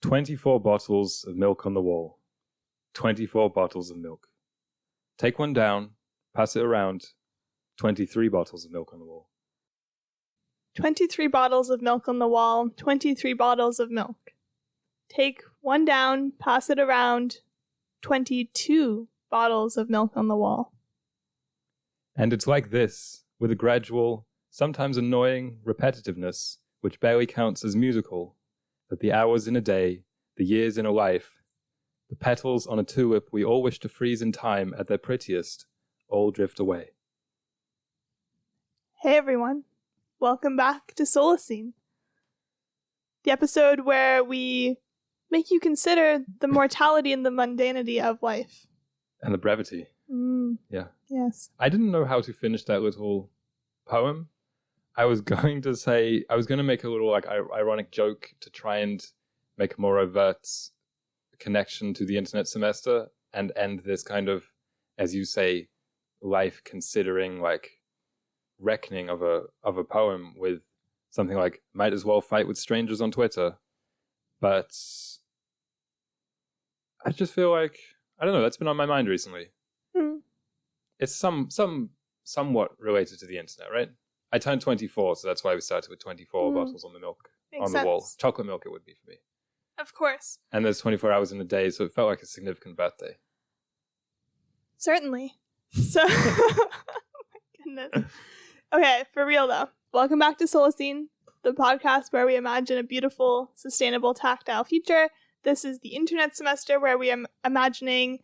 24 bottles of milk on the wall. 24 bottles of milk. Take one down, pass it around. 23 bottles of milk on the wall. 23 bottles of milk on the wall. 23 bottles of milk. Take one down, pass it around. 22 bottles of milk on the wall. And it's like this, with a gradual, sometimes annoying repetitiveness, which barely counts as musical, that the hours in a day, the years in a life, the petals on a tulip we all wish to freeze in time at their prettiest, all drift away. Hey everyone, welcome back to Solacene, the episode where we make you consider the mortality and the mundanity of life. And the brevity. Yeah. Yes. I didn't know how to finish that little poem. I was going to make a little ironic joke to try and make a more overt connection to the internet semester and end this kind of, as you say, life considering reckoning of a poem with something like might as well fight with strangers on Twitter. But I just feel like, I don't know, that's been on my mind recently. It's somewhat related to the internet, right? I turned 24, so that's why we started with 24 bottles on the milk. Makes on the sense. wall. Chocolate milk it would be for me. Of course. And there's 24 hours in a day, so it felt like a significant birthday. Certainly. So, oh my goodness. Okay, for real though. Welcome back to Solacene, the podcast where we imagine a beautiful, sustainable, tactile future. This is the internet semester where we are imagining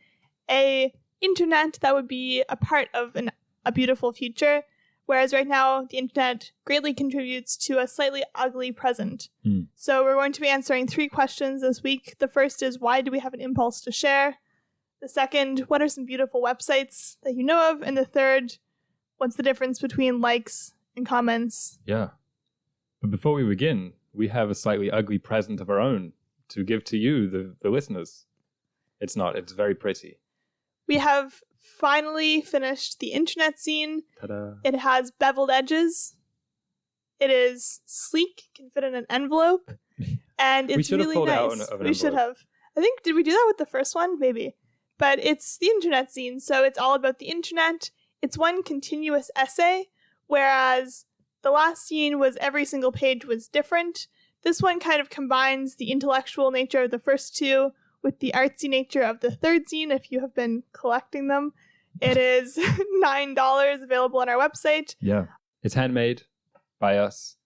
a internet that would be a part of a beautiful future, whereas right now the internet greatly contributes to a slightly ugly present. So we're going to be answering 3 questions this week. The first is, why do we have an impulse to share? The second, what are some beautiful websites that you know of? And the third, what's the difference between likes and comments? Yeah. But before we begin, we have a slightly ugly present of our own to give to you, the listeners. It's very pretty. We have finally finished the internet scene. Ta-da. It has beveled edges. It is sleek, can fit in an envelope, and it's really nice. We should have. I think, did we do that with the first one? Maybe. But it's the internet scene, so it's all about the internet. It's one continuous essay, whereas the last scene was every single page was different. This one kind of combines the intellectual nature of the first 2 with the artsy nature of the third scene, if you have been collecting them. It is $9, available on our website. Yeah. It's handmade by us,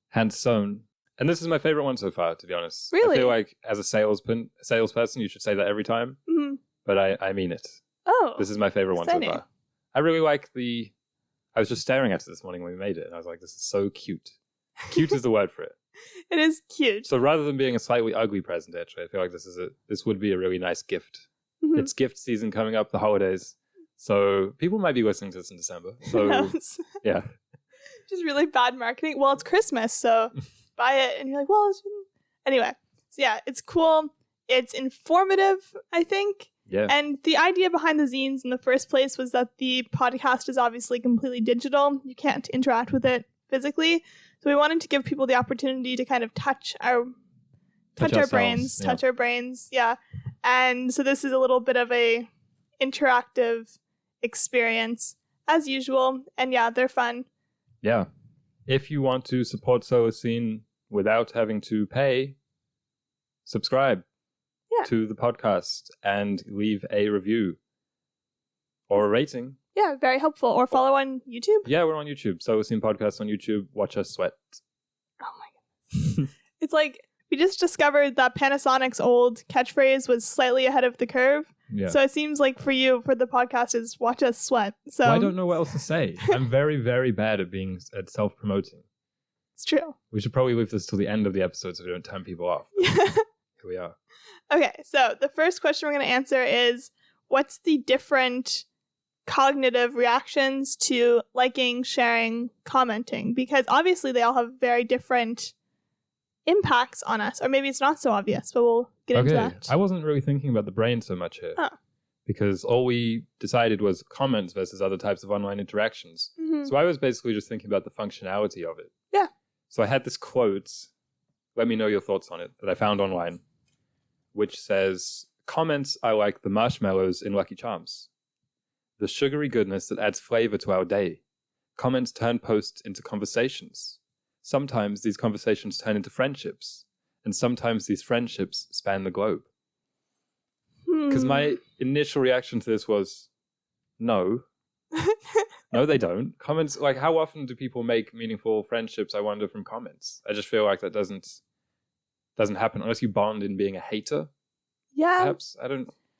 hand sewn. And this is my favorite one so far, to be honest. Really? I feel like as a salesperson, you should say that every time. Mm-hmm. But I mean it. Oh. This is my favorite one so far. I really like I was just staring at it this morning when we made it, and I was like, this is so cute. Cute is the word for it. It is cute. So rather than being a slightly ugly present, actually, I feel like this would be a really nice gift. Mm-hmm. It's gift season coming up, the holidays. So people might be listening to this in December. So yeah. Just really bad marketing. Well, it's Christmas, so buy it and you're like, well, anyway. So yeah, it's cool. It's informative, I think. Yeah. And the idea behind the zines in the first place was that the podcast is obviously completely digital. You can't interact with it physically. So we wanted to give people the opportunity to kind of touch our brains. Yeah. And so this is a little bit of a interactive experience as usual. And yeah, they're fun. Yeah. If you want to support Solacene without having to pay, subscribe to the podcast and leave a review or a rating. Yeah, very helpful. Or follow on YouTube. Yeah, we're on YouTube. Solacene Podcast on YouTube. Watch us sweat. Oh my goodness. It's like we just discovered that Panasonic's old catchphrase was slightly ahead of the curve. Yeah. So it seems like for you, for the podcast, is watch us sweat. So well, I don't know what else to say. I'm very, very bad at self-promoting. It's true. We should probably leave this till the end of the episode so we don't turn people off. Yeah. Here we are. Okay, so the first question we're going to answer is, what's the different cognitive reactions to liking, sharing, commenting? Because obviously they all have very different impacts on us. Or maybe it's not so obvious, but we'll get into that. I wasn't really thinking about the brain so much here. Oh. Because all we decided was comments versus other types of online interactions. Mm-hmm. So I was basically just thinking about the functionality of it. Yeah. So I had this quote, let me know your thoughts on it, that I found online. which says, comments are like the marshmallows in Lucky Charms. The sugary goodness that adds flavor to our day. Comments turn posts into conversations. Sometimes these conversations turn into friendships. And sometimes these friendships span the globe. Because my initial reaction to this was, no. No, they don't. Comments, like, how often do people make meaningful friendships, I wonder, from comments? I just feel like that doesn't happen unless you bond in being a hater. Yeah. Perhaps.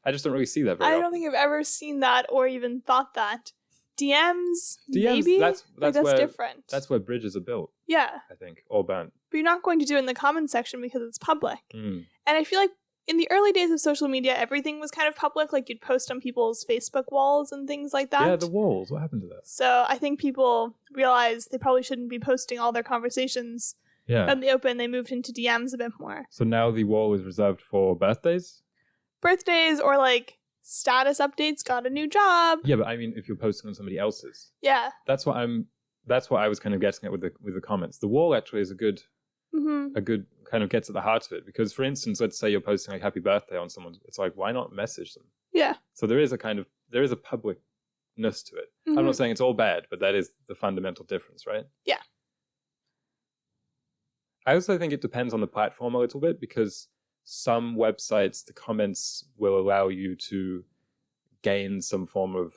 I just don't really see that very often. I don't think I've ever seen that or even thought that. DMs maybe? That's different. That's where bridges are built. Yeah. I think. Or burnt. But you're not going to do it in the comment section because it's public. Mm. And I feel like in the early days of social media, everything was kind of public. Like you'd post on people's Facebook walls and things like that. Yeah, the walls. What happened to that? So I think people realized they probably shouldn't be posting all their conversations out in the open. They moved into DMs a bit more. So now the wall is reserved for birthdays? Birthdays or like status updates, got a new job. Yeah, but I mean if you're posting on somebody else's. Yeah. That's what I was kind of getting at with the comments. The wall actually is a good kind of gets at the heart of it, because for instance, let's say you're posting like happy birthday on someone, it's like, why not message them? Yeah. So there is a publicness to it. I'm not saying it's all bad, but that is the fundamental difference, right? Yeah. I also think it depends on the platform a little bit, because some websites, the comments will allow you to gain some form of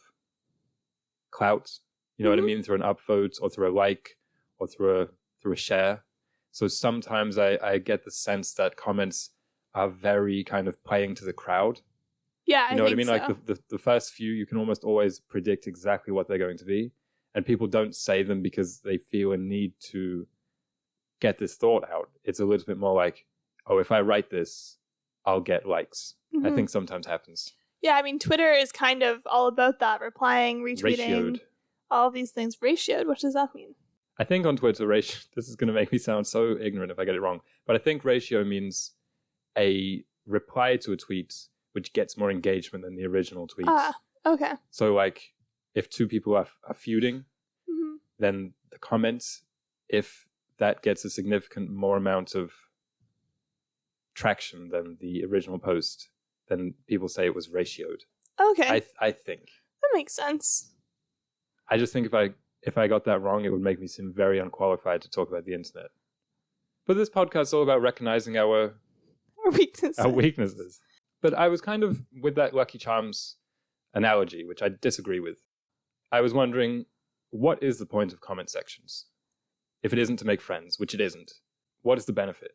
clout. You know what I mean? Through an upvote or through a like or through a share. So sometimes I get the sense that comments are very kind of playing to the crowd. Yeah, you know what I mean? So. Like the first few, you can almost always predict exactly what they're going to be. And people don't say them because they feel a need to get this thought out. It's a little bit more like, oh, if I write this, I'll get likes. I think sometimes happens. Yeah, I mean, Twitter is kind of all about that. Replying, retweeting. Ratioed. All of these things. Ratioed, what does that mean? I think on Twitter, ratio, this is going to make me sound so ignorant if I get it wrong, but I think ratio means a reply to a tweet which gets more engagement than the original tweet. Ah, okay. So like if two people are feuding, then the comments, if that gets a significant more amount of traction than the original post, then people say it was ratioed. Okay. I think. That makes sense. I just think if I got that wrong, it would make me seem very unqualified to talk about the internet. But this podcast is all about recognizing our weaknesses. But I was kind of, with that Lucky Charms analogy, which I disagree with, I was wondering, what is the point of comment sections? If it isn't to make friends, which it isn't, what is the benefit?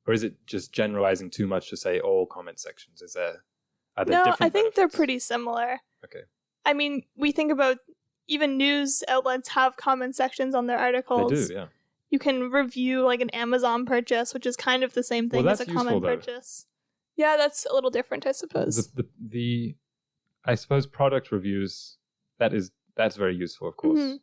Or is it just generalizing too much to say all comment sections? Are there different I think benefits? they're pretty similar. Okay. I mean, we think about even news outlets have comment sections on their articles. They do, yeah. You can review like an Amazon purchase, which is kind of the same thing as a comment purchase. Yeah, that's a little different, I suppose. The I suppose product reviews, that's very useful, of course.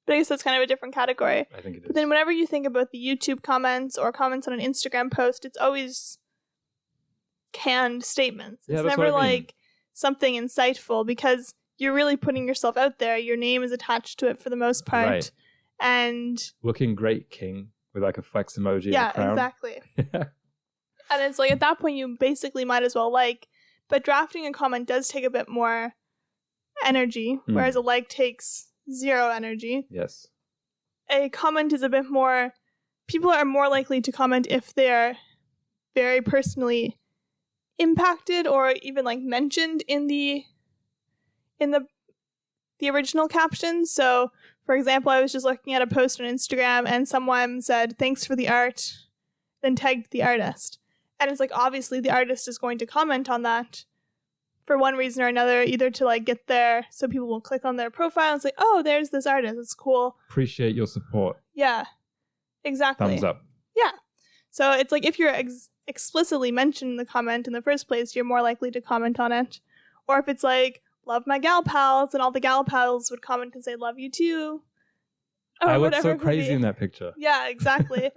But I guess that's kind of a different category. I think it is. But then whenever you think about the YouTube comments or comments on an Instagram post, it's always canned statements. It's never like something insightful, because you're really putting yourself out there. Your name is attached to it for the most part. Right. And looking great, king, with like a flex emoji. Yeah, and a crown. Exactly. And it's like at that point you basically might as well like. But drafting a comment does take a bit more energy, whereas a like takes zero energy. Yes. A comment is a bit more, people are more likely to comment if they're very personally impacted or even like mentioned in the original caption. So for example, I was just looking at a post on Instagram and someone said, "Thanks for the art," then tagged the artist. And it's like, obviously the artist is going to comment on that for one reason or another, either to like get there so people will click on their profile and say, "Oh, there's this artist, it's cool. Appreciate your support." Yeah, exactly. Thumbs up. Yeah. So it's like if you're explicitly mentioned in the comment in the first place, you're more likely to comment on it. Or if it's like, "Love my gal pals," and all the gal pals would comment and say, "Love you too." Or I look so crazy in that picture. Yeah, exactly.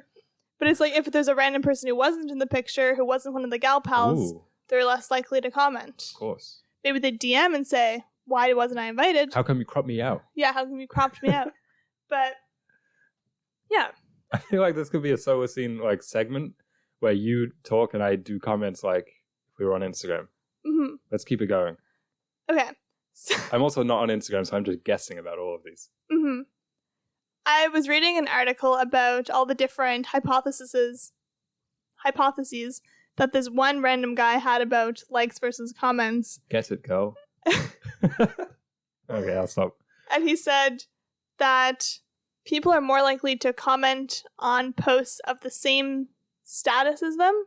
But it's like if there's a random person who wasn't in the picture, who wasn't one of the gal pals, they're less likely to comment. Of course. Maybe they DM and say, "Why wasn't I invited? How come you cropped me out?" Yeah, how come you cropped me out? But yeah. I feel like this could be a Solar Scene like segment where you talk and I do comments like if we were on Instagram. Mm-hmm. Let's keep it going. Okay. So, I'm also not on Instagram, so I'm just guessing about all of these. mm-hmm. I was reading an article about all the different hypotheses that this one random guy had about likes versus comments. Get it, girl. Okay, I'll stop. And he said that people are more likely to comment on posts of the same status as them.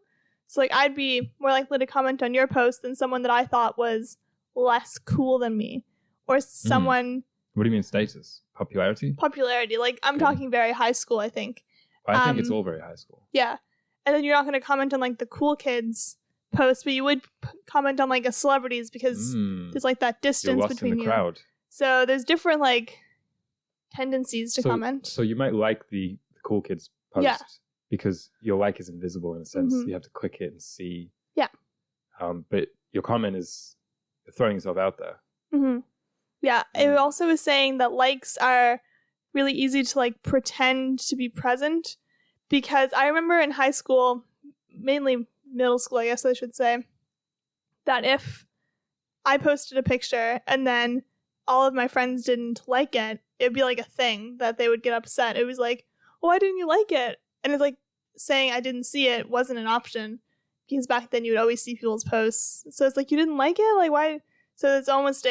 So, like, I'd be more likely to comment on your post than someone that I thought was less cool than me. Or someone... What do you mean status? Popularity? Popularity. Like, I'm talking very high school, I think. I think it's all very high school. Yeah. And then you're not going to comment on, like, the cool kids' post, but you would comment on, like, a celebrity's because there's, like, that distance You're lost between in the you. crowd. So there's different, like, tendencies to comment. So you might like the cool kids post. Yeah. Because your like is invisible in a sense. Mm-hmm. You have to click it and see. Yeah. But your comment is throwing yourself out there. Mm-hmm. Yeah. It also was saying that likes are really easy to, like, pretend to be present. Because I remember in high school, mainly middle school, I guess I should say, that if I posted a picture and then all of my friends didn't like it, it'd be like a thing that they would get upset. It was like, why didn't you like it? And it's like saying I didn't see it wasn't an option because back then you would always see people's posts. So it's like, you didn't like it? Like, why? So it's almost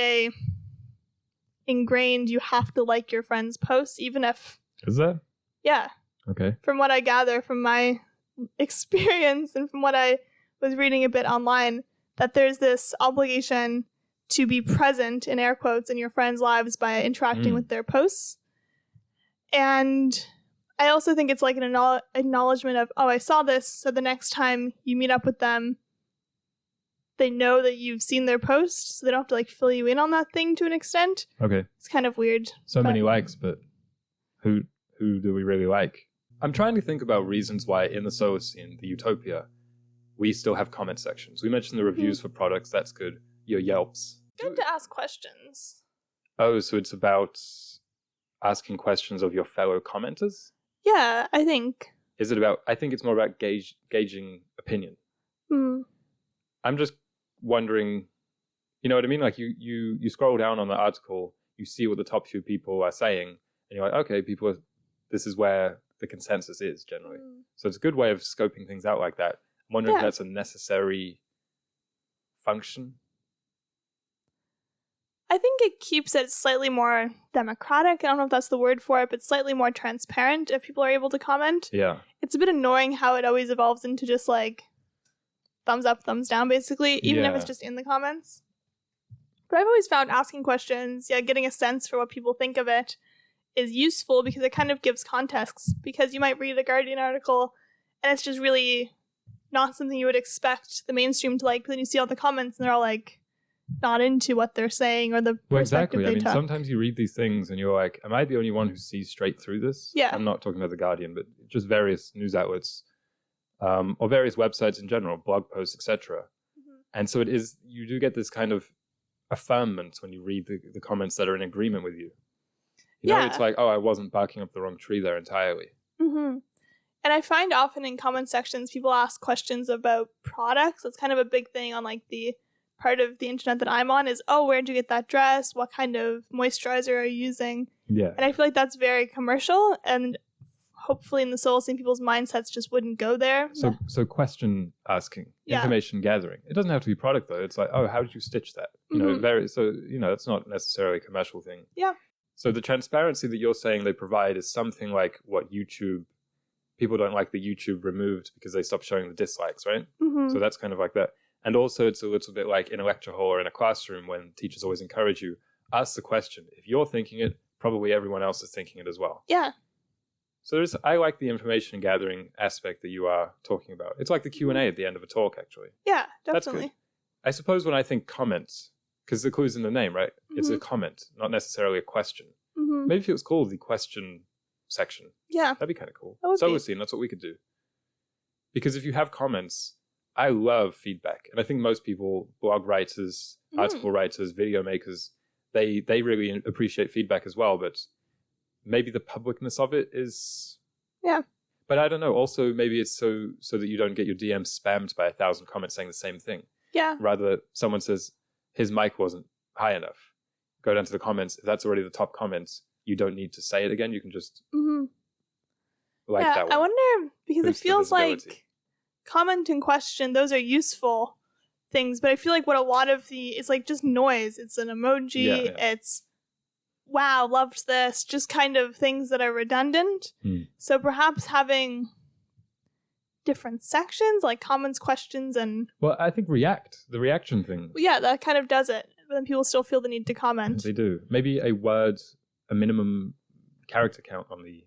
ingrained you have to like your friends' posts, even if... Is that? Yeah. Okay. From what I gather from my experience and from what I was reading a bit online, that there's this obligation to be present, in air quotes, in your friends' lives by interacting with their posts. And I also think it's like an acknowledgement of, oh, I saw this, so the next time you meet up with them, they know that you've seen their post, so they don't have to, like, fill you in on that thing to an extent. Okay. It's kind of weird. So many likes, but who do we really like? I'm trying to think about reasons why in the Solacene, the Utopia, we still have comment sections. We mentioned the reviews for products, that's good. Your Yelps. You have to ask questions. Oh, so it's about asking questions of your fellow commenters? Yeah, I think. Is it about... I think it's more about gauging opinion. I'm just wondering, you know what I mean? Like you scroll down on the article, you see what the top few people are saying, and you're like, okay, this is where the consensus is generally. So it's a good way of scoping things out like that. I'm wondering if that's a necessary function. I think it keeps it slightly more democratic. I don't know if that's the word for it, but slightly more transparent if people are able to comment. Yeah. It's a bit annoying how it always evolves into just like thumbs up, thumbs down, basically, even if it's just in the comments. But I've always found asking questions, getting a sense for what people think of it is useful because it kind of gives context. Because you might read a Guardian article and it's just really not something you would expect the mainstream to like, but then you see all the comments and they're all like, not into what they're saying or the perspective they took. Sometimes you read these things and you're like, am I the only one who sees straight through this? Yeah. I'm not talking about the Guardian, but just various news outlets or various websites in general, blog posts, etc. And so you do get this kind of affirmment when you read the comments that are in agreement with you. You know, it's like, oh, I wasn't barking up the wrong tree there entirely. And I find often in comment sections, people ask questions about products. That's kind of a big thing on like the part of the internet that I'm on is, oh, where'd you get that dress? What kind of moisturizer are you using? Yeah. And I feel like that's very commercial, and hopefully in the Solacene people's mindsets just wouldn't go there. So question asking, information gathering. It doesn't have to be product though. It's like, oh, how did you stitch that? You know, it's not necessarily a commercial thing. Yeah. So the transparency that you're saying they provide is something like what YouTube, people don't like the YouTube removed because they stopped showing the dislikes, right? So that's kind of like that. And also it's a little bit like in a lecture hall or in a classroom when teachers always encourage you, ask the question. If you're thinking it, probably everyone else is thinking it as well. Yeah. So I like the information gathering aspect that you are talking about. It's like the Q&A at the end of a talk, actually. Yeah, definitely. That's good. I suppose when I think comments, because the clue's in the name, right? It's a comment, not necessarily a question. Maybe if it was called the question section. Yeah. That'd be kind of cool. Solacene, that's what we could do. Because if you have comments, I love feedback. And I think most people, blog writers, article writers, video makers, they really appreciate feedback as well. But maybe the publicness of it is... Yeah. But I don't know. Also, maybe it's so that you don't get your DM spammed by 1,000 comments saying the same thing. Yeah. Rather, someone says his mic wasn't high enough. Go down to the comments. If that's already the top comments, you don't need to say it again. You can just like that one. I wonder, because Boost it the feels like visibility. comment and question, those are useful things, but I feel like what a lot of it's like just noise. It's an emoji. Yeah. It's wow, loved this. Just kind of things that are redundant. So perhaps having different sections like comments, questions, and Well, I think the reaction thing. yeah, that kind of does it. But then people still feel the need to comment. They do. Maybe a minimum character count on the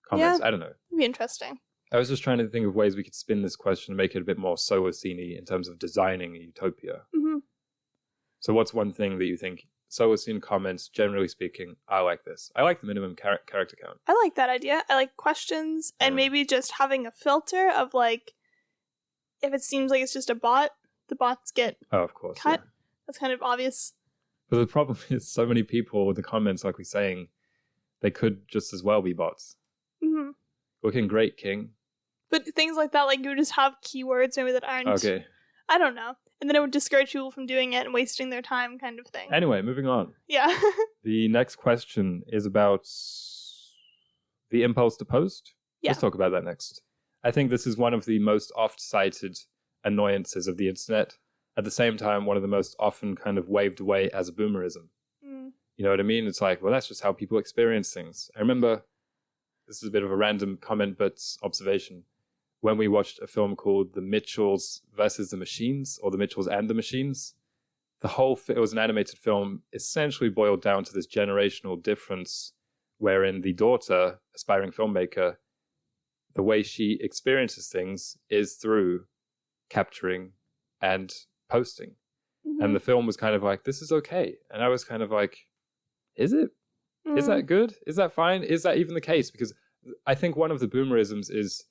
comments. Yeah. I don't know. It'd be interesting. I was just trying to think of ways we could spin this question and make it a bit more Solacini in terms of designing a utopia. Mm-hmm. So what's one thing that you think, Solacine comments, generally speaking, I like this. I like the minimum character count. I like that idea. I like questions and maybe just having a filter of like, if it seems like it's just a bot, the bots get of course, cut. Yeah. That's kind of obvious. But the problem is so many people with the comments, like we're saying, they could just as well be bots. Mm-hmm. Looking great, King. But things like that, like you would just have keywords maybe that aren't... Okay. I don't know. And then it would discourage people from doing it and wasting their time kind of thing. Anyway, moving on. Yeah. The next question is about the impulse to post. Yeah. Let's talk about that next. I think this is one of the most oft-cited annoyances of the internet. At the same time, one of the most often kind of waved away as a boomerism. You know what I mean? It's like, well, that's just how people experience things. I remember, this is a bit of a random comment, but observation. When we watched a film called The Mitchells versus the Machines, or The Mitchells and the Machines, the whole it was an animated film, essentially boiled down to this generational difference wherein the daughter, aspiring filmmaker, the way she experiences things is through capturing and posting. Mm-hmm. And the film was kind of like, this is okay. And I was kind of like, is it? Is that good? Is that fine? Is that even the case? Because I think one of the boomerisms is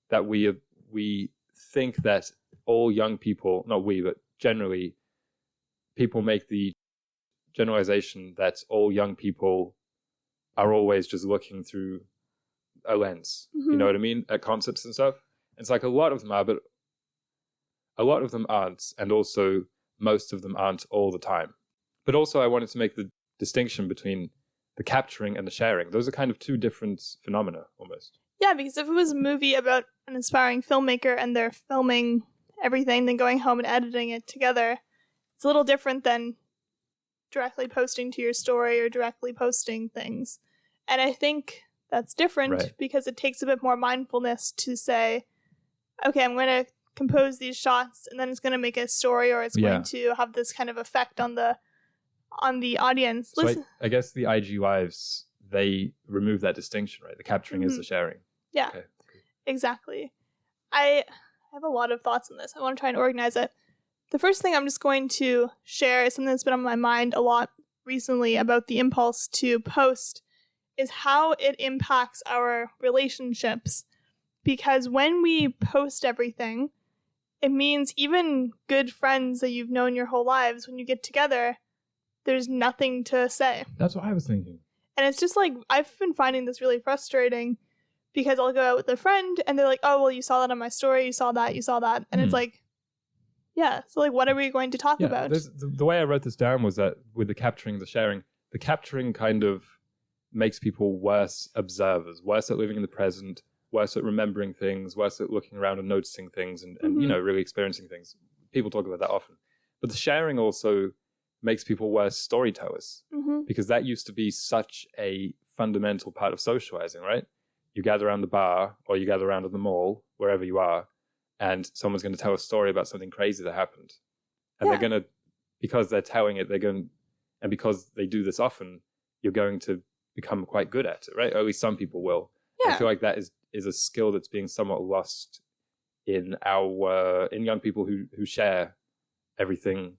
that we think that all young people, not we, but generally, people make the generalization that all young people are always just looking through a lens. You know what I mean? At concerts and stuff. It's like a lot of them are, but a lot of them aren't. And also, most of them aren't all the time. But also, I wanted to make the distinction between the capturing and the sharing. Those are kind of two different phenomena, almost. Yeah, because if it was a movie about an aspiring filmmaker and they're filming everything, then going home and editing it together, it's a little different than directly posting to your story or directly posting things. And I think that's different because it takes a bit more mindfulness to say, okay, I'm going to compose these shots and then it's going to make a story or it's going to have this kind of effect on the audience. So I guess the IG Lives, they remove that distinction, right? The capturing is the sharing. Yeah, okay. Exactly. I have a lot of thoughts on this. I want to try and organize it. The first thing I'm just going to share is something that's been on my mind a lot recently about the impulse to post is how it impacts our relationships. Because when we post everything, it means even good friends that you've known your whole lives, when you get together, there's nothing to say. That's what I was thinking. And it's just like, I've been finding this really frustrating because I'll go out with a friend and they're like, oh, well, you saw that on my story, you saw that. And it's like, yeah, so like, what are we going to talk about? The way I wrote this down was that with the capturing, the capturing kind of makes people worse observers, worse at living in the present, worse at remembering things, worse at looking around and noticing things and you know, really experiencing things. People talk about that often. But the sharing also makes people worse storytellers because that used to be such a fundamental part of socializing, right? You gather around the bar or you gather around at the mall, wherever you are, and someone's going to tell a story about something crazy that happened. And they're going to, because they're telling it, and because they do this often, you're going to become quite good at it, right? Or at least some people will. Yeah. I feel like that is a skill that's being somewhat lost in in young people who share everything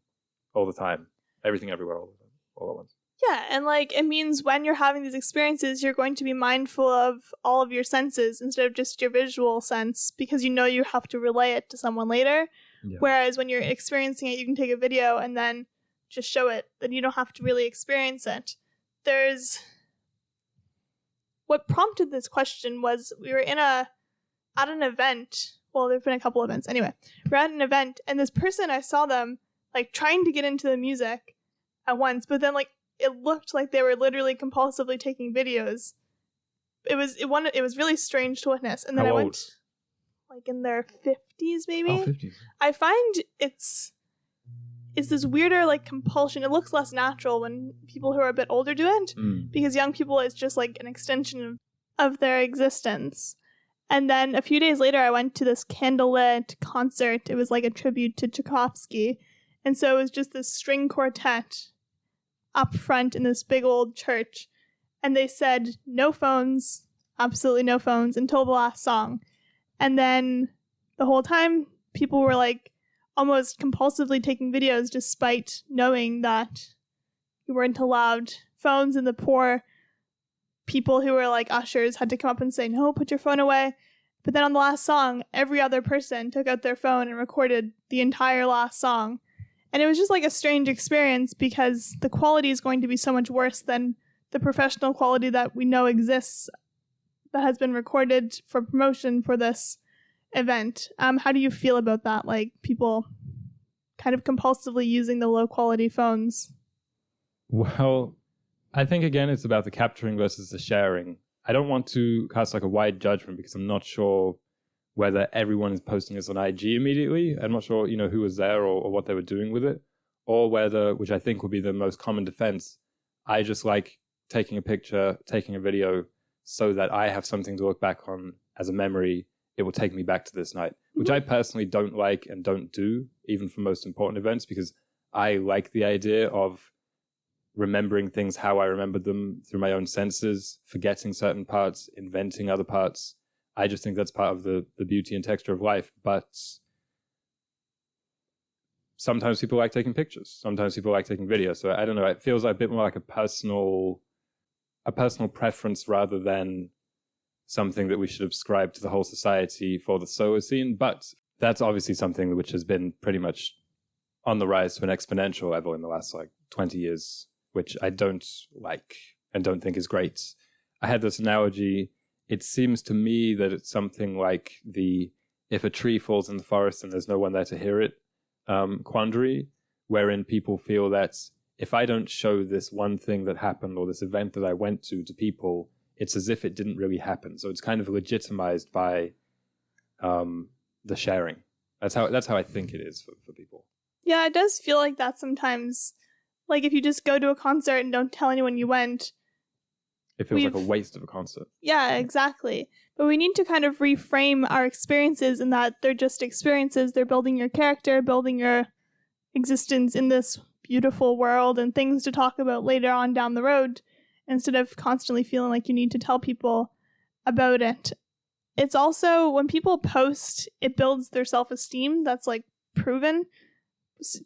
all the time. Everything everywhere all at once. Yeah, and like it means when you're having these experiences, you're going to be mindful of all of your senses instead of just your visual sense because you know you have to relay it to someone later. Yeah. Whereas when you're experiencing it, you can take a video and then just show it. Then you don't have to really experience it. What prompted this question was we were in a at an event. Well, there've been a couple events. Anyway, we're at an event, and this person, I saw them like trying to get into the music at once, but then like it looked like they were literally compulsively taking videos. It was really strange to witness. And then How I old? went like in their 50s maybe. Oh, 50s. I find it's this weirder like compulsion. It looks less natural when people who are a bit older do it, because young people, it's just like an extension of their existence. And then a few days later, I went to this candlelit concert. It was like a tribute to Tchaikovsky. And so it was just this string quartet up front in this big old church. And they said, no phones, absolutely no phones until the last song. And then the whole time, people were like almost compulsively taking videos despite knowing that you weren't allowed phones, and the poor people who were like ushers had to come up and say, no, put your phone away. But then on the last song, every other person took out their phone and recorded the entire last song. And it was just like a strange experience, because the quality is going to be so much worse than the professional quality that we know exists that has been recorded for promotion for this event. How do you feel about that? Like people kind of compulsively using the low quality phones? Well, I think again it's about the capturing versus the sharing. I don't want to cast like a wide judgment, because I'm not sure whether everyone is posting this on IG immediately. I'm not sure, who was there or what they were doing with it, or whether, which I think would be the most common defense, I just like taking a picture, taking a video, so that I have something to look back on as a memory. It will take me back to this night, which I personally don't like and don't do, even for most important events, because I like the idea of remembering things how I remembered them through my own senses, forgetting certain parts, inventing other parts. I just think that's part of the beauty and texture of life. But sometimes people like taking pictures. Sometimes people like taking videos. So I don't know. It feels like a bit more like a personal preference rather than something that we should ascribe to the whole society for the solo scene. But that's obviously something which has been pretty much on the rise to an exponential level in the last 20 years, which I don't like and don't think is great. I had this analogy. It seems to me that it's something like if a tree falls in the forest and there's no one there to hear it quandary, wherein people feel that if I don't show this one thing that happened or this event that I went to people, it's as if it didn't really happen. So it's kind of legitimized by the sharing. That's how I think it is for people. Yeah, it does feel like that sometimes. Like if you just go to a concert and don't tell anyone you went, it feels like a waste of a concert. Yeah, exactly. But we need to kind of reframe our experiences in that they're just experiences. They're building your character, building your existence in this beautiful world, and things to talk about later on down the road, instead of constantly feeling like you need to tell people about it. It's also, when people post, it builds their self-esteem. That's like proven.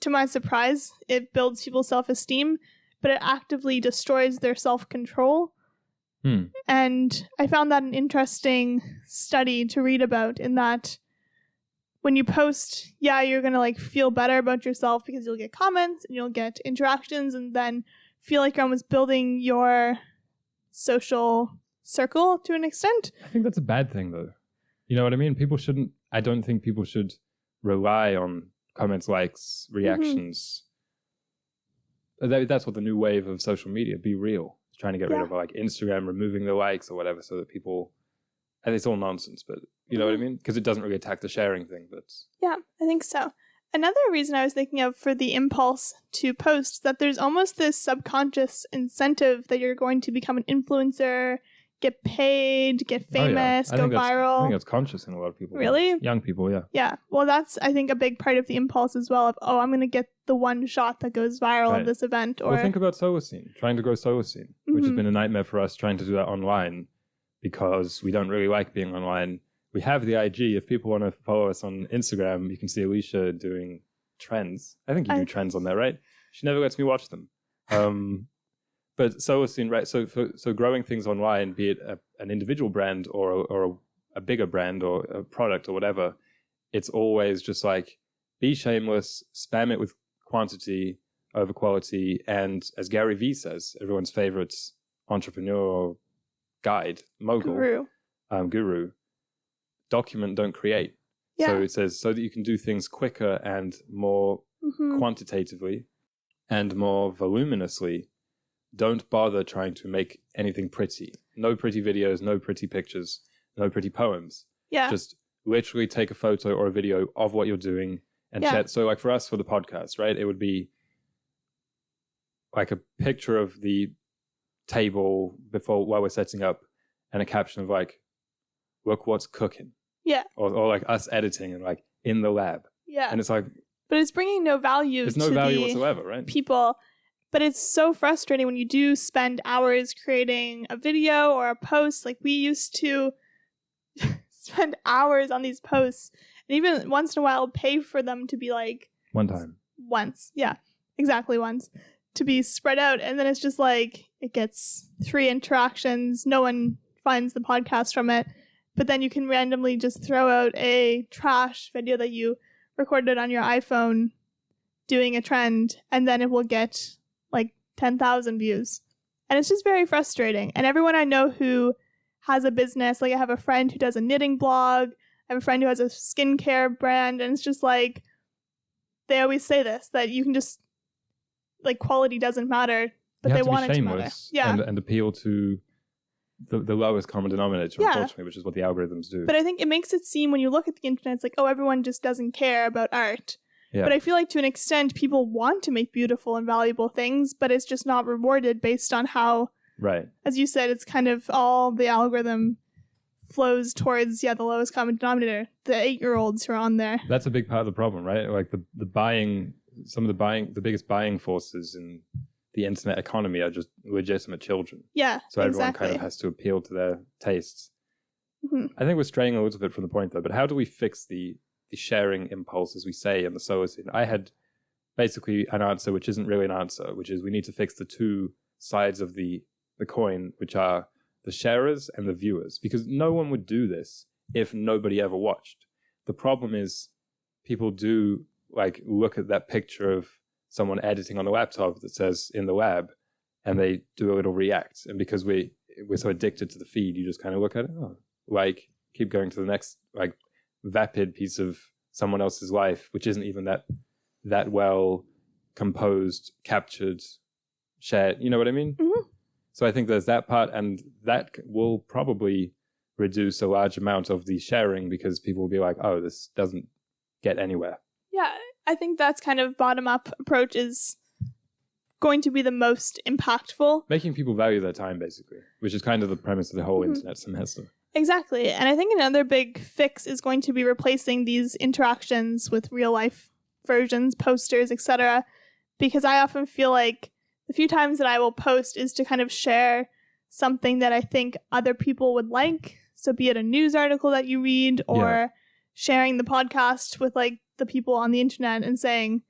To my surprise, it builds people's self-esteem, but it actively destroys their self-control. And I found that an interesting study to read about, in that when you post, you're going to feel better about yourself because you'll get comments and you'll get interactions, and then feel like you're almost building your social circle to an extent. I think that's a bad thing, though. You know what I mean? I don't think people should rely on comments, likes, reactions. That's what the new wave of social media, be real. It's trying to get rid of Instagram, removing the likes or whatever, so that people, and it's all nonsense, but you know what I mean? Because it doesn't really attack the sharing thing. But yeah, I think so. Another reason I was thinking of for the impulse to post, that there's almost this subconscious incentive that you're going to become an influencer, get paid, get famous, go viral. I think that's conscious in a lot of people. Really? Young people, yeah. Yeah. Well, that's, I think, a big part of the impulse as well, of, I'm going to get the one shot that goes viral of this event. Or think about solo scene, trying to grow solo scene, which has been a nightmare for us, trying to do that online, because we don't really like being online. We have the IG. If people want to follow us on Instagram, you can see Alicia doing trends. I think you do trends on there, right? She never lets me watch them. But solo scene, right? So growing things online, be it an individual brand or a bigger brand or a product or whatever, it's always just be shameless, spam it with quantity over quality, and as Gary Vee says, everyone's favorite entrepreneur or guide, mogul, guru, document, don't create. Yeah. So it says so that you can do things quicker and more quantitatively and more voluminously. Don't bother trying to make anything pretty. No pretty videos, no pretty pictures, no pretty poems. Yeah. Just literally take a photo or a video of what you're doing and chat. So like for us, for the podcast, right, it would be like a picture of the table while we're setting up and a caption of like, look what's cooking. Yeah. Or like us editing and like in the lab. Yeah. And it's like, but it's bringing no value there's no value whatsoever, right? People. But it's so frustrating when you do spend hours creating a video or a post. Like we used to spend hours on these posts and even once in a while pay for them to be like once. Yeah, exactly once to be spread out. And then it's just like it gets 3 interactions. No one finds the podcast from it. But then you can randomly just throw out a trash video that you recorded on your iPhone doing a trend, and then it will get like 10,000 views. And it's just very frustrating. And everyone I know who has a business, like I have a friend who does a knitting blog, I have a friend who has a skincare brand, and it's just like, they always say this, that you can just, like quality doesn't matter, but they want it to matter. Yeah. And appeal to the lowest common denominator, unfortunately, which is what the algorithms do. But I think it makes it seem when you look at the internet, it's like, oh, everyone just doesn't care about art. Yeah. But I feel like to an extent, people want to make beautiful and valuable things, but it's just not rewarded based on how, right? As you said, it's kind of all the algorithm flows towards, the lowest common denominator, the 8-year-olds who are on there. That's a big part of the problem, right? Like the buying, the biggest buying forces in the internet economy are just legitimate children. Yeah, so everyone kind of has to appeal to their tastes. Mm-hmm. I think we're straying a little bit from the point though, but how do we fix the sharing impulse, as we say in the solar scene? I had basically an answer which isn't really an answer, which is we need to fix the 2 sides of the coin, which are the sharers and the viewers, because no one would do this if nobody ever watched. The problem is people do like look at that picture of someone editing on a laptop that says in the lab, and they do a little react. And because we're so addicted to the feed, you just kind of look at it, like keep going to the next like vapid piece of someone else's life, which isn't even that well composed, captured, shared. You know what I mean? Mm-hmm. So I think there's that part, and that will probably reduce a large amount of the sharing because people will be like, oh, this doesn't get anywhere. Yeah, I think that's kind of bottom-up approach is going to be the most impactful. Making people value their time, basically, which is kind of the premise of the whole internet semester. Exactly. And I think another big fix is going to be replacing these interactions with real-life versions, posters, etc. Because I often feel like the few times that I will post is to kind of share something that I think other people would like. So be it a news article that you read or sharing the podcast with like the people on the internet and saying,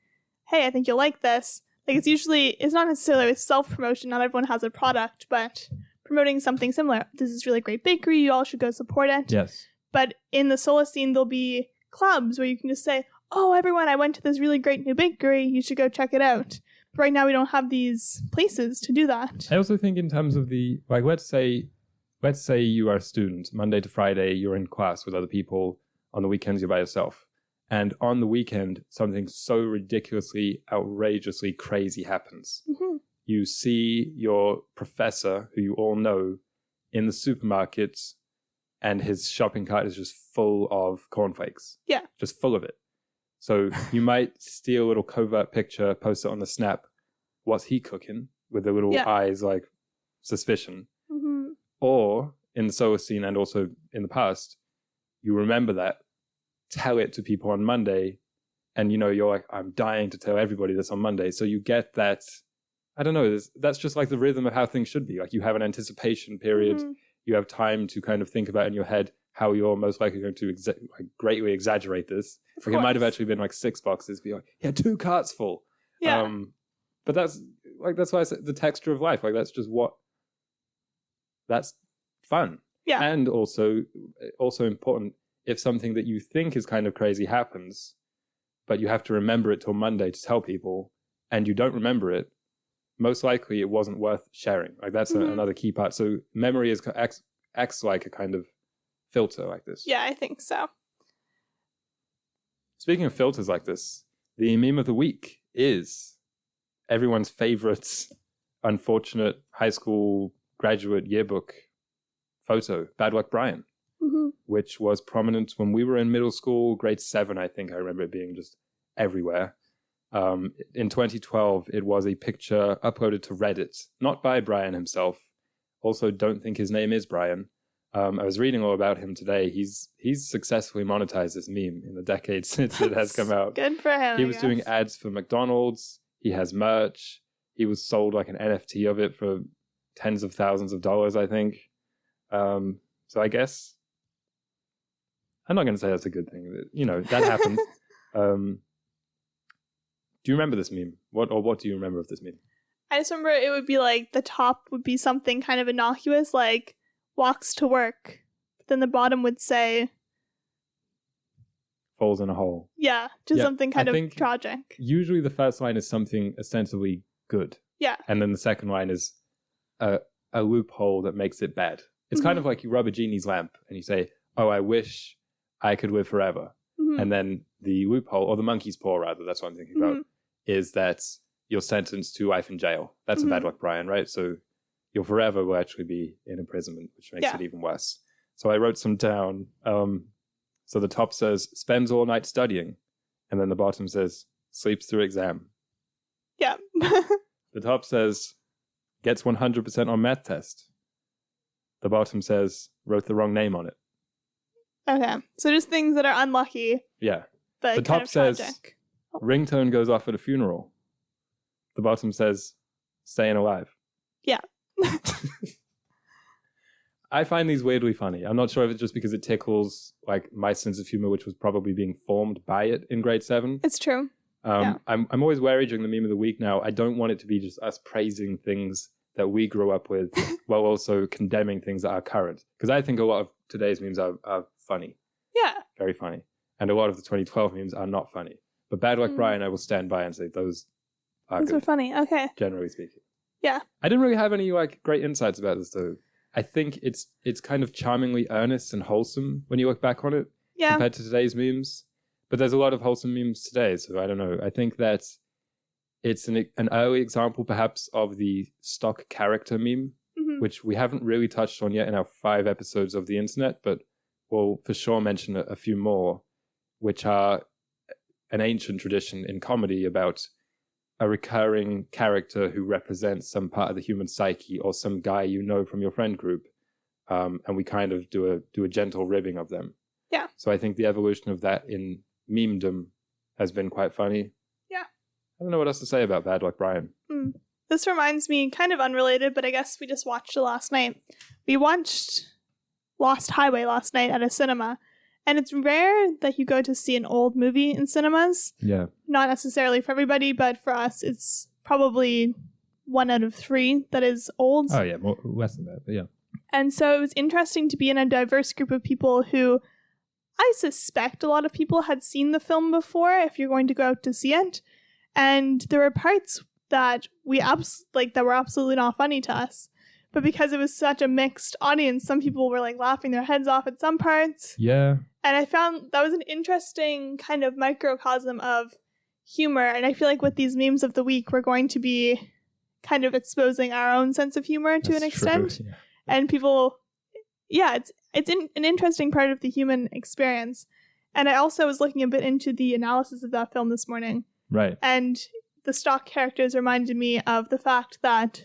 hey, I think you'll like this. Like it's not necessarily self-promotion. Not everyone has a product, but promoting something similar. This is really great bakery. You all should go support it. Yes. But in the Sola scene, there'll be clubs where you can just say, oh, everyone, I went to this really great new bakery. You should go check it out. But right now we don't have these places to do that. I also think in terms of the, like, let's say you are a student, Monday to Friday, you're in class with other people. On the weekends, you're by yourself. And on the weekend, something so ridiculously, outrageously crazy happens. Mm-hmm. You see your professor, who you all know, in the supermarket, and his shopping cart is just full of cornflakes. Yeah. Just full of it. So you might steal a little covert picture, post it on the snap. What's he cooking? With the little eyes like suspicion. Mm-hmm. Or in the Solar scene and also in the past, you remember that, tell it to people on Monday, and you're like, I'm dying to tell everybody this on Monday. So you get that, I don't know, that's just like the rhythm of how things should be. Like you have an anticipation period, you have time to kind of think about in your head how you're most likely going to greatly exaggerate this. Like it might have actually been like 6 boxes, be like, 2 carts full. Yeah. But that's why I said the texture of life. Like that's fun. Yeah. And also important, if something that you think is kind of crazy happens, but you have to remember it till Monday to tell people, and you don't remember it, most likely it wasn't worth sharing. Like that's another key part. So memory acts like a kind of filter like this. Yeah, I think so. Speaking of filters like this, the meme of the week is everyone's favorite unfortunate high school graduate yearbook photo, Bad Luck Brian, which was prominent when we were in middle school, grade 7, I think. I remember it being just everywhere. In 2012, it was a picture uploaded to Reddit, not by Brian himself. Also, don't think his name is Brian. I was reading all about him today. He's successfully monetized this meme in the decades since it has come out. Good for him. He was doing ads for McDonald's. He has merch. He was sold like an NFT of it for tens of thousands of dollars, I think. So I guess I'm not going to say that's a good thing. That happened. Do you remember this meme? What do you remember of this meme? I just remember it would be like the top would be something kind of innocuous, like walks to work. But then the bottom would say falls in a hole. Yeah, just something kind of tragic. Usually the first line is something ostensibly good. Yeah. And then the second line is a loophole that makes it bad. It's kind of like you rub a genie's lamp and you say, oh, I wish I could live forever. And then the loophole, or the monkey's paw rather, that's what I'm thinking about, is that you're sentenced to life in jail. That's a Bad Luck Brian, right? So your forever will actually be in imprisonment, which makes it even worse. So I wrote some down. So the top says, spends all night studying. And then the bottom says, sleeps through exam. Yeah. The top says, gets 100% on math test. The bottom says, wrote the wrong name on it. Okay. So just things that are unlucky. Yeah. But the top says, ringtone goes off at a funeral. The bottom says, staying alive. Yeah. I find these weirdly funny. I'm not sure if it's just because it tickles like my sense of humor, which was probably being formed by it in grade 7. It's true. I'm always wary during the meme of the week now. I don't want it to be just us praising things that we grew up with while also condemning things that are current. Because I think a lot of today's memes are funny. Yeah. Very funny. And a lot of the 2012 memes are not funny. But Bad Luck Brian, I will stand by and say those are good. Those are funny. Okay. Generally speaking. Yeah. I didn't really have any like great insights about this though. I think it's kind of charmingly earnest and wholesome when you look back on it compared to today's memes. But there's a lot of wholesome memes today, so I don't know. I think that it's an early example perhaps of the stock character meme, which we haven't really touched on yet in our 5 episodes of the internet, but we'll for sure mention a few more, which are an ancient tradition in comedy about a recurring character who represents some part of the human psyche or some guy you know from your friend group, and we kind of do a gentle ribbing of them. Yeah. So I think the evolution of that in memedom has been quite funny. Yeah. I don't know what else to say about Bad Luck Brian. This reminds me, kind of unrelated, but I guess we just watched it last night. We watched Lost Highway last night at a cinema. And it's rare that you go to see an old movie in cinemas. Yeah. Not necessarily for everybody, but for us, it's probably 1 out of 3 that is old. Oh, yeah. Less than that, but yeah. And so it was interesting to be in a diverse group of people who I suspect a lot of people had seen the film before if you're going to go out to see it. And there were parts that that were absolutely not funny to us. But because it was such a mixed audience, some people were like laughing their heads off at some parts. Yeah. And I found that was an interesting kind of microcosm of humor. And I feel like with these memes of the week, we're going to be kind of exposing our own sense of humor to an extent. Yeah. And people, it's an interesting part of the human experience. And I also was looking a bit into the analysis of that film this morning. Right. And the stock characters reminded me of the fact that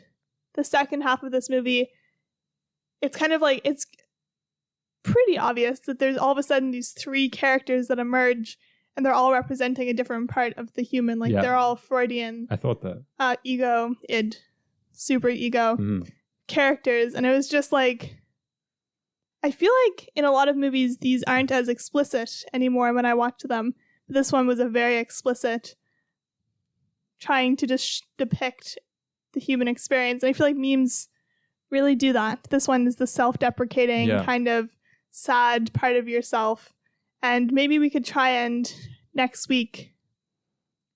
the second half of this movie, it's kind of like, it's pretty obvious that there's all of a sudden these 3 characters that emerge and they're all representing a different part of the human. Like they're all Freudian. I thought that. Ego, id, super ego characters. And it was just like, I feel like in a lot of movies, these aren't as explicit anymore when I watch them. This one was a very explicit, trying to just depict the human experience. And I feel like memes really do that. This one is the self-deprecating kind of sad part of yourself. And maybe we could try and next week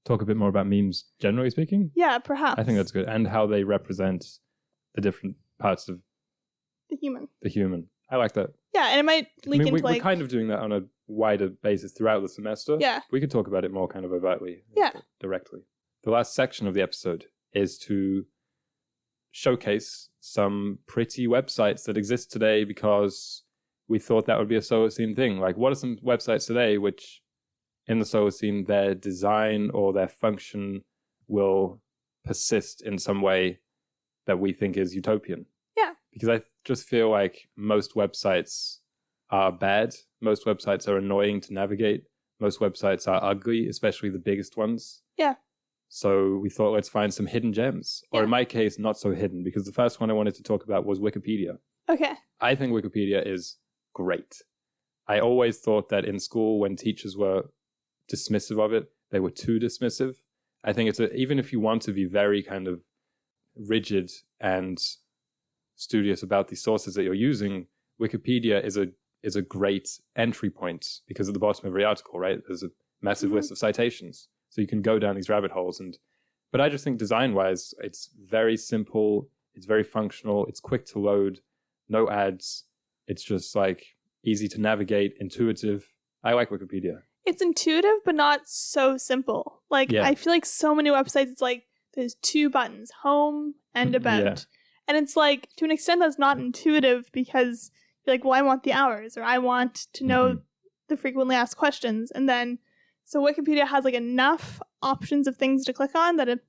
talk a bit more about memes, generally speaking. Yeah, perhaps. I think that's good. And how they represent the different parts of the human. I like that. Yeah, and it might leak into we're kind of doing that on a wider basis throughout the semester. Yeah. We could talk about it more kind of overtly. Yeah. Directly. The last section of the episode is to showcase some pretty websites that exist today because we thought that would be a Solacene thing. Like, what are some websites today which, in the Solacene, their design or their function will persist in some way that we think is utopian? Yeah. Because I just feel like most websites are bad. Most websites are annoying to navigate. Most websites are ugly, especially the biggest ones. Yeah. So we thought, let's find some hidden gems. Or in my case, not so hidden, because the first one I wanted to talk about was Wikipedia. Okay. I think Wikipedia is great. I always thought that in school, when teachers were dismissive of it, they were too dismissive. I think even if you want to be very kind of rigid and studious about the sources that you're using, Wikipedia is a great entry point, because at the bottom of every article, right, there's a massive list of citations. So you can go down these rabbit holes. But I just think design-wise, it's very simple, it's very functional, it's quick to load, no ads. It's just like easy to navigate, intuitive. I like Wikipedia. It's intuitive, but not so simple. Like, I feel like so many websites, it's like there's 2 buttons, home and about. Yeah. And it's like, to an extent, that's not intuitive because you're like, well, I want the hours, or I want to know the frequently asked questions. And then, so Wikipedia has like enough options of things to click on that it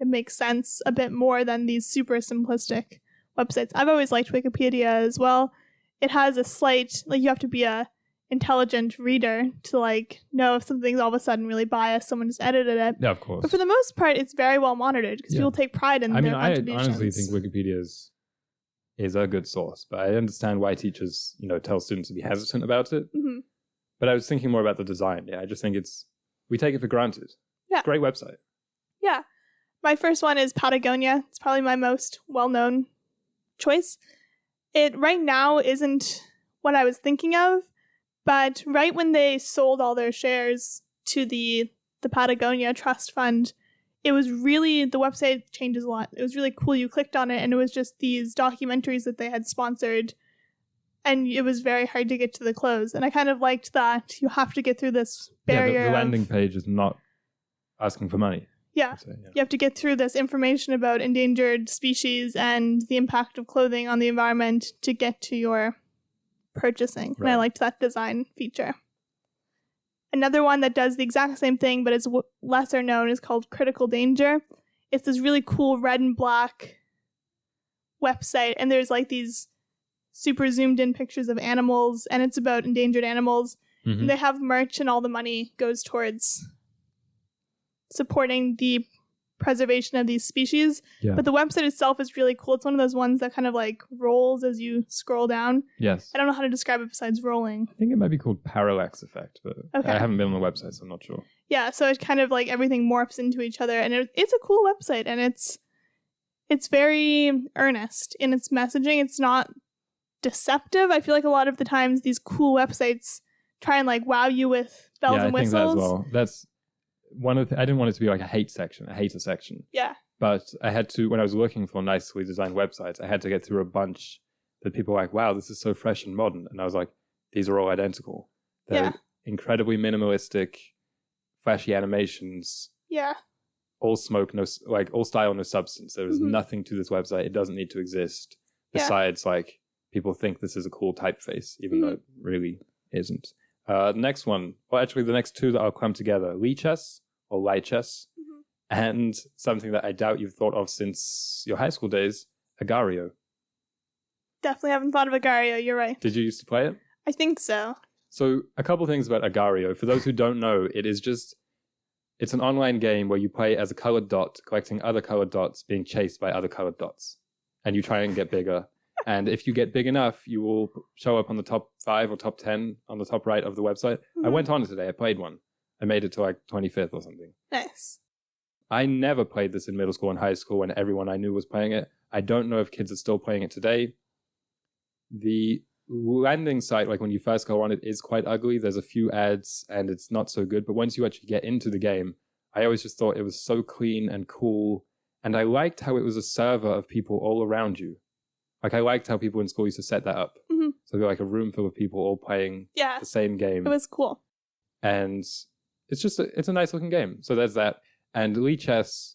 makes sense a bit more than these super simplistic websites. I've always liked Wikipedia as well. It has a slight, like, you have to be a intelligent reader to like know if something's all of a sudden really biased, someone just edited it. Yeah, of course. But for the most part, it's very well monitored because people take pride in their contributions. I honestly think Wikipedia is a good source, but I understand why teachers, tell students to be hesitant about it. Mm-hmm. But I was thinking more about the design. Yeah, I just think we take it for granted. Yeah. It's a great website. Yeah. My first one is Patagonia. It's probably my most well-known choice. It right now isn't what I was thinking of, but right when they sold all their shares to the Patagonia Trust Fund, it was really, the website changes a lot. It was really cool. You clicked on it and it was just these documentaries that they had sponsored, and it was very hard to get to the close. And I kind of liked that you have to get through this barrier. The landing page is not asking for money. Yeah. You have to get through this information about endangered species and the impact of clothing on the environment to get to your purchasing. Right. And I liked that design feature. Another one that does the exact same thing but is lesser known is called Critical Danger. It's this really cool red and black website, and there's like these super zoomed in pictures of animals, and it's about endangered animals. Mm-hmm. And they have merch, and all the money goes towards supporting the preservation of these species. Yeah. But the website itself is really cool. It's one of those ones that kind of like rolls as you scroll down. Yes. I don't know how to describe it besides rolling. I think it might be called parallax effect, but okay. I haven't been on the website, so I'm not sure. Yeah, so it's kind of like everything morphs into each other, and it's a cool website, and it's very earnest in its messaging. It's not deceptive. I feel like a lot of the times these cool websites try and like wow you with bells and whistles. I think that as well. That's one of I didn't want it to be like a hater section. Yeah. But I had to, when I was looking for nicely designed websites, I had to get through a bunch that people were like, wow, this is so fresh and modern. And I was like, these are all identical. They're incredibly minimalistic, flashy animations. Yeah. All smoke, all style, no substance. There is nothing to this website. It doesn't need to exist. Besides, like, people think this is a cool typeface, even though it really isn't. The next one, well, actually, the next two that I'll clump together, Lichess or Lichess, and something that I doubt you've thought of since your high school days, Agario. Definitely haven't thought of Agario, you're right. Did you used to play it? I think so. So, a couple things about Agario. For those who don't know, it's an online game where you play as a colored dot, collecting other colored dots, being chased by other colored dots. And you try and get bigger. And if you get big enough, you will show up on the top 5 or top 10 on the top right of the website. I went on it today. I played one. I made it to like 25th or something. Nice. I never played this in middle school and high school when everyone I knew was playing it. I don't know if kids are still playing it today. The landing site, like when you first go on it, is quite ugly. There's a few ads and it's not so good. But once you actually get into the game, I always just thought it was so clean and cool. And I liked how it was a server of people all around you. Like, I liked how people in school used to set that up. Mhm. So it'd be like a room full of people all playing Yeah, the same game. it was cool. And it's just, it's a nice looking game. So there's that. And Lichess,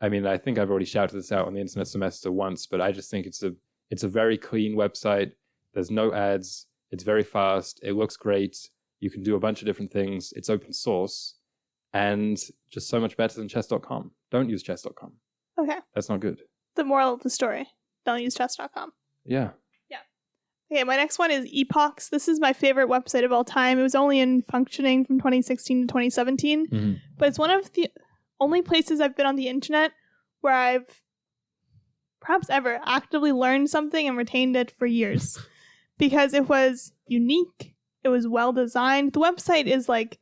I mean, I think I've already shouted this out on the Internet Semester once, but I just think it's a very clean website. There's no ads. It's very fast. It looks great. You can do a bunch of different things. It's open source and just so much better than chess.com. Don't use chess.com. Okay. That's not good. The moral of the story. Don't use chess.com. Yeah. Okay, my next one is Epochs. This is my favorite website of all time. It was only in functioning from 2016 to 2017, Mhm. but it's one of the only places I've been on the internet where I've perhaps ever actively learned something and retained it for years because it was unique. It was well designed. The website is like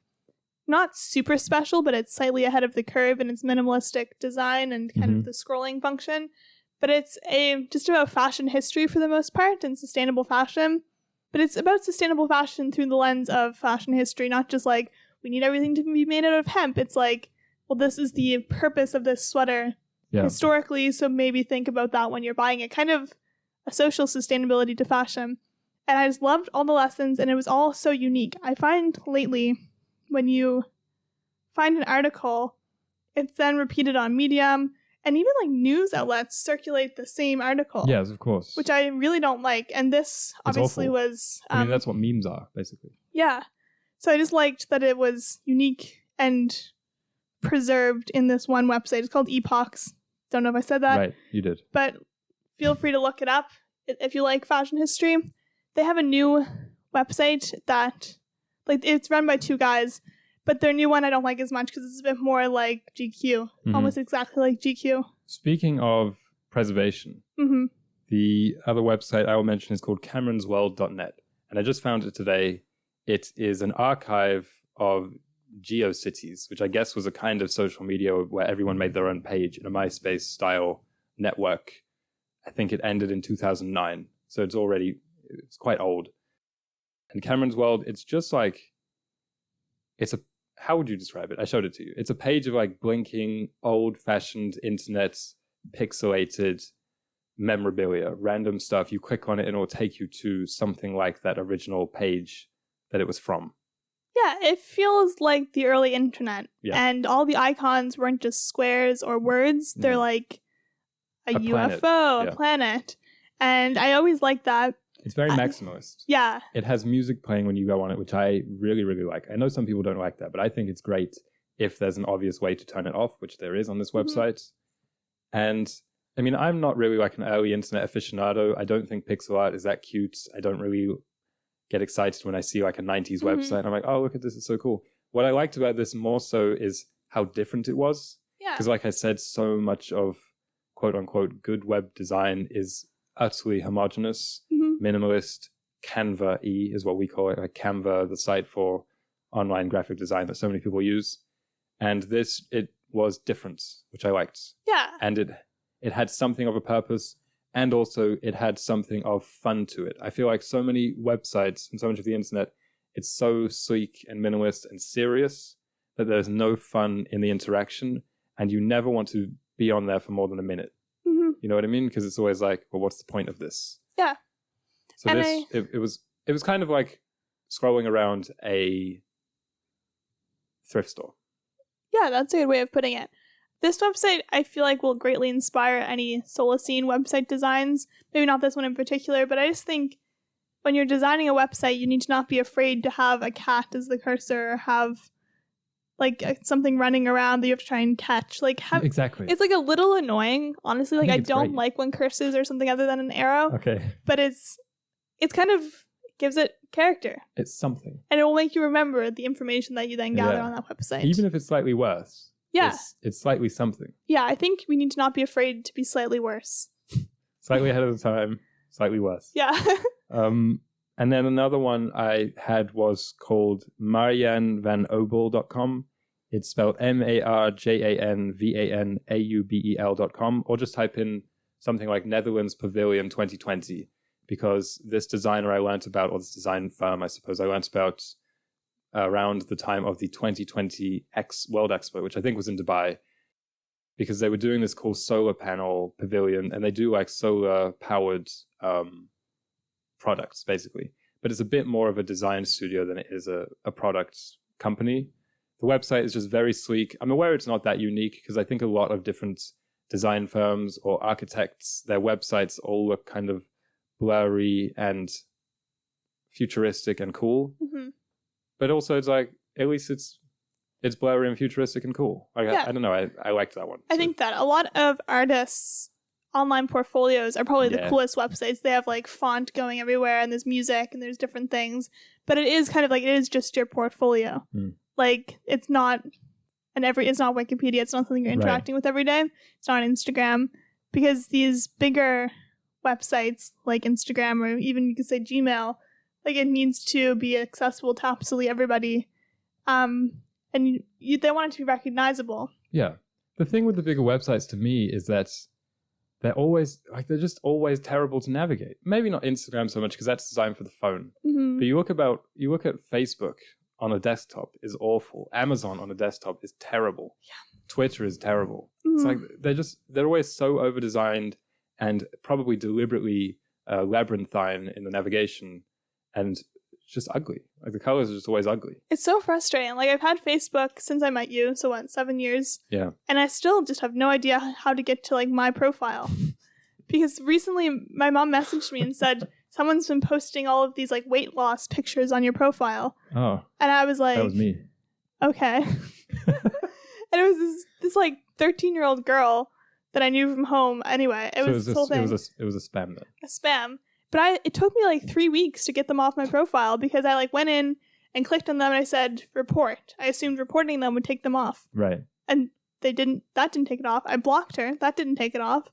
not super special, but it's slightly ahead of the curve in its minimalistic design and kind of the scrolling function. But it's just about fashion history for the most part and sustainable fashion. But it's about sustainable fashion through the lens of fashion history, not just like, we need everything to be made out of hemp. It's like, well, this is the purpose of this sweater historically, so maybe think about that when you're buying it. Kind of a social sustainability to fashion. And I just loved all the lessons, and it was all so unique. I find lately, when you find an article, it's then repeated on Medium, and even like news outlets circulate the same article. Yes, of course. Which I really don't like. And this obviously was... I mean, that's what memes are, basically. Yeah. So I just liked that it was unique and preserved in this one website. It's called Epochs. Don't know if I said that. Right, you did. But feel free to look it up if you like fashion history. They have a new website that... like, it's run by two guys. But their new one I don't like as much because it's a bit more like GQ. Almost exactly like GQ. Speaking of preservation, the other website I will mention is called cameronsworld.net. And I just found it today. It is an archive of GeoCities, which I guess was a kind of social media where everyone made their own page in a MySpace-style network. I think it ended in 2009. So it's quite old. And Cameron's World, it's just like... how would you describe it? I showed it to you. It's a page of like blinking, old-fashioned internet, pixelated memorabilia, random stuff. You click on it and it will take you to something like that original page that it was from. Yeah, it feels like the early internet. Yeah. And all the icons weren't just squares or words. They're like a UFO, a planet. And I always like that. It's very maximalist. Yeah. It has music playing when you go on it, which I really, really like. I know some people don't like that, but I think it's great if there's an obvious way to turn it off, which there is on this website. And, I mean, I'm not really like an early internet aficionado. I don't think pixel art is that cute. I don't really get excited when I see like a 90s website. I'm like, oh, look at this. It's so cool. What I liked about this more so is how different it was. Yeah. Because like I said, so much of quote-unquote good web design is utterly homogenous. Minimalist, Canva-y is what we call it, like Canva, the site for online graphic design that so many people use. And this, it was different, which I liked. Yeah. And it had something of a purpose, and also it had something of fun to it. I feel like so many websites and so much of the internet, it's so sleek and minimalist and serious that there's no fun in the interaction, and you never want to be on there for more than a minute. You know what I mean? Because it's always like, well, what's the point of this? Yeah. So it was kind of like scrolling around a thrift store. Yeah, that's a good way of putting it. This website, I feel like, will greatly inspire any Solacene website designs. Maybe not this one in particular, but I just think when you're designing a website, you need to not be afraid to have a cat as the cursor or have like something running around that you have to try and catch. Exactly. It's like a little annoying, honestly. Like I don't like when cursors are something other than an arrow. Okay. But it's kind of gives it character. It's something. And it will make you remember the information that you then gather on that website. Even if it's slightly worse. Yeah. It's slightly something. Yeah, I think we need to not be afraid to be slightly worse. Slightly ahead of the time, slightly worse. Yeah. And then another one I had was called mariannevanobel.com. It's spelled MarjanVanAubel.com, or just type in something like Netherlands Pavilion 2020, because this designer I learned about, or this design firm, I suppose, I learned about around the time of the 2020 World Expo, which I think was in Dubai. because they were doing this cool solar panel pavilion, and they do like solar powered products basically. But it's a bit more of a design studio than it is a product company. The website is just very sleek. I'm aware it's not that unique because I think a lot of different design firms or architects, their websites all look kind of blurry and futuristic and cool. Mm-hmm. But also it's like, at least it's blurry and futuristic and cool. Like, yeah. I don't know. I liked that one. I think that a lot of artists' online portfolios are probably the coolest websites. They have like font going everywhere and there's music and there's different things. But it is kind of like, it is just your portfolio. Like it's not it's not Wikipedia. It's not something you're interacting with every day. It's not Instagram, because these bigger websites like Instagram, or even you could say Gmail, like it needs to be accessible to absolutely everybody. And they want it to be recognizable. Yeah. The thing with the bigger websites to me is that they're just always terrible to navigate. Maybe not Instagram so much because that's designed for the phone. Mm-hmm. But you look at Facebook on a desktop is awful. Amazon on a desktop is terrible. Yeah. Twitter is terrible. Mm-hmm. It's like they're always so over designed and probably deliberately labyrinthine in the navigation, and just ugly. Like the colors are just always ugly. It's so frustrating. Like I've had Facebook since I met you, so 7 years? Yeah. And I still just have no idea how to get to like my profile. Because recently my mom messaged me and said, someone's been posting all of these like weight loss pictures on your profile. Oh. And I was like, that was me. Okay. And it was this like 13-year-old girl that I knew from home. Anyway, it was this whole thing. It was a spam then. A spam. But it took me like 3 weeks to get them off my profile, because I like went in and clicked on them and I said report. I assumed reporting them would take them off. Right. And that didn't take it off. I blocked her. That didn't take it off.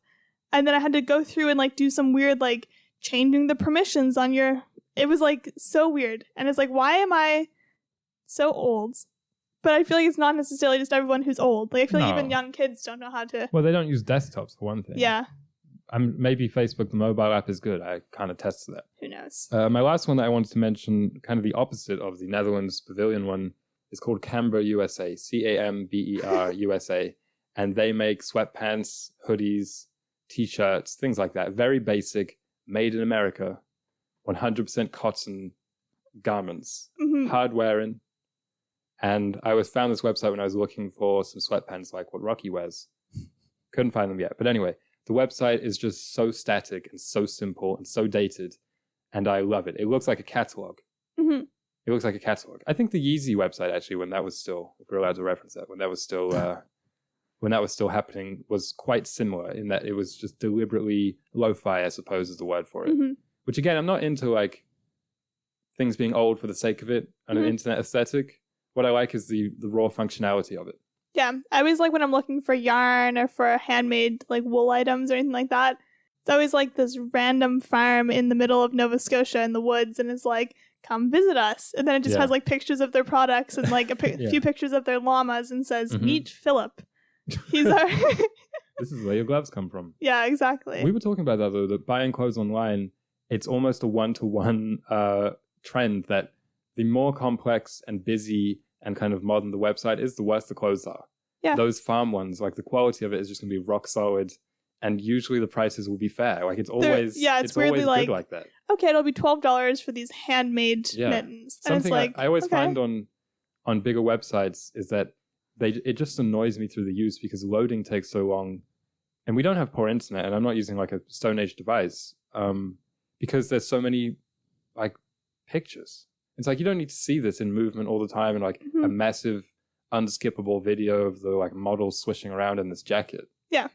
And then I had to go through and like do some weird like changing the permissions on it was like so weird. And it's like, why am I so old? But I feel like it's not necessarily just everyone who's old. Like I feel like even young kids don't know how to. Well, they don't use desktops for one thing. Yeah. Maybe Facebook, the mobile app, is good. I kind of tested that. Who knows? My last one that I wanted to mention, kind of the opposite of the Netherlands pavilion one, is called Camber USA, Camber USA. And they make sweatpants, hoodies, t-shirts, things like that. Very basic, made in America, 100% cotton garments, hard wearing. And I found this website when I was looking for some sweatpants like what Rocky wears. Couldn't find them yet. But anyway, the website is just so static and so simple and so dated, and I love it. It looks like a catalog. Mm-hmm. It looks like a catalog. I think the Yeezy website, actually, when that was still, if we're allowed to reference that, when that was still happening, was quite similar in that it was just deliberately lo-fi, I suppose is the word for it. Mm-hmm. Which again, I'm not into like things being old for the sake of it and an internet aesthetic. What I like is the raw functionality of it. Yeah, I always like when I'm looking for yarn or for handmade like wool items or anything like that. It's always like this random farm in the middle of Nova Scotia in the woods, and it's like, come visit us. And then it just has like pictures of their products and like a few pictures of their llamas and says, meet Philip. He's our... This is where your gloves come from. Yeah, exactly. We were talking about that though, that buying clothes online, it's almost a one-to-one trend that the more complex and busy and kind of modern the website is, the worse the clothes are. Yeah. Those farm ones, like the quality of it is just going to be rock solid, and usually the prices will be fair. Like it's always, it's weirdly always good like that. Okay, it'll be $12 for these handmade mittens. And something I always find on bigger websites is that it just annoys me through the use because loading takes so long, and we don't have poor internet, and I'm not using like a Stone Age device because there's so many like pictures. It's like you don't need to see this in movement all the time and like a massive unskippable video of the like model swishing around in this jacket. Yeah.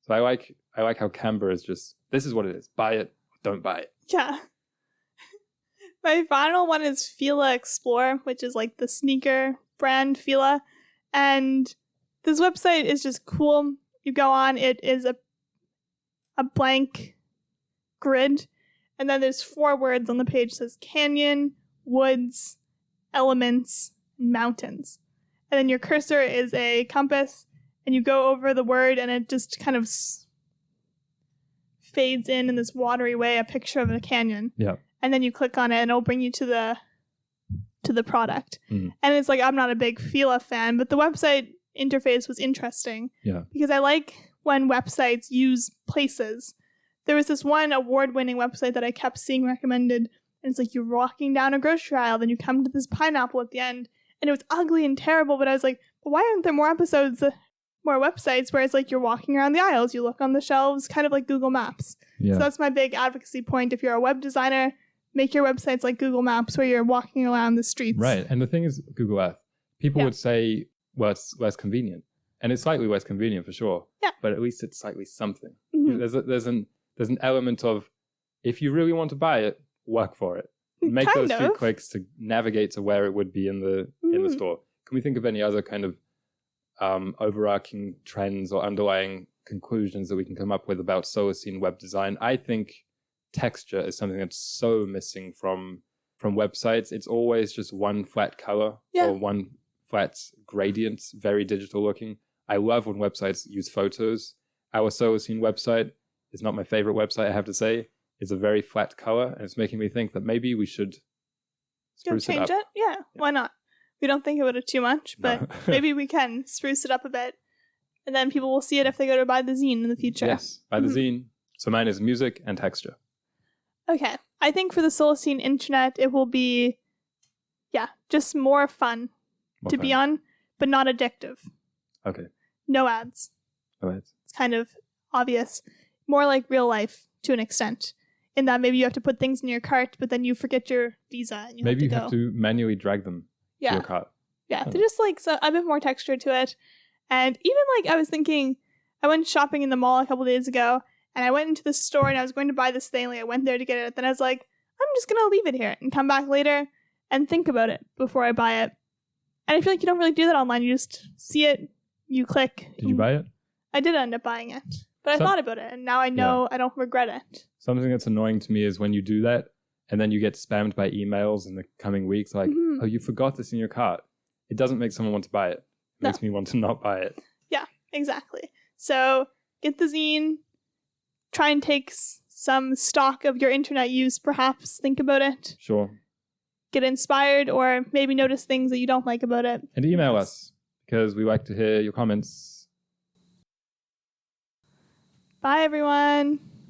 So I like how Camber is just, this is what it is. Buy it, don't buy it. Yeah. My final one is Fila Explore, which is like the sneaker brand Fila. And this website is just cool. You go on, it is a blank grid. And then there's 4 words on the page. It says canyon, woods, elements, mountains. And then your cursor is a compass, and you go over the word, and it just kind of fades in this watery way, a picture of a canyon. Yeah. And then you click on it, and it'll bring you to the product. And it's like, I'm not a big Fila fan, but the website interface was interesting. Yeah. Because I like when websites use places. There was this one award-winning website that I kept seeing recommended, and it's like you're walking down a grocery aisle, then you come to this pineapple at the end, and it was ugly and terrible, but I was like, well, why aren't there more episodes, more websites where it's like you're walking around the aisles, you look on the shelves, kind of like Google Maps. Yeah. So that's my big advocacy point. If you're a web designer, make your websites like Google Maps where you're walking around the streets. Right. And the thing is, Google Earth, people Yeah. would say, well, it's less convenient. And it's slightly less convenient for sure. Yeah. But at least it's slightly something. Mhm. There's an element of, if you really want to buy it, work for it. Make Kind those few of. clicks to navigate to where it would be in the Mhm. store. Can we think of any other kind of overarching trends or underlying conclusions that we can come up with about Solacene web design? I think texture is something that's so missing from websites. It's always just one flat color Yeah. or one flat gradient, very digital looking. I love when websites use photos. Our Solacene website is not my favorite website, I have to say. It's a very flat color, and it's making me think that maybe we should spruce it up. Change it? Yeah, why not? We don't think about it too much, but No. maybe we can spruce it up a bit. And then people will see it if they go to buy the zine in the future. Yes, by the Mhm. zine. So mine is music and texture. Okay. I think for the Solacene internet, it will be, just more fun to be on, but not addictive. Okay. No ads. Go ahead. It's kind of obvious. More like real life to an extent. In that maybe you have to put things in your cart, but then you forget your visa and you Maybe you have have to go. to manually drag them to Yeah. your cart. Yeah. Oh. There's just like a bit more texture to it. And even like I was thinking, I went shopping in the mall a couple days ago and I went into the store and I was going to buy this thing. Like I went there to get it. Then I was like, I'm just going to leave it here and come back later and think about it before I buy it. And I feel like you don't really do that online. You just see it, you click. Did you buy it? I did end up buying it. But I Some- thought about it and now I know I don't regret it. Something that's annoying to me is when you do that and then you get spammed by emails in the coming weeks like, Mhm. oh, you forgot this in your cart. It doesn't make someone want to buy it. It No. makes me want to not buy it. Exactly. So get the zine, try and take some stock of your internet use, perhaps think about it, Sure. get inspired, or maybe notice things that you don't like about it. And email us because we like to hear your comments. Bye, everyone.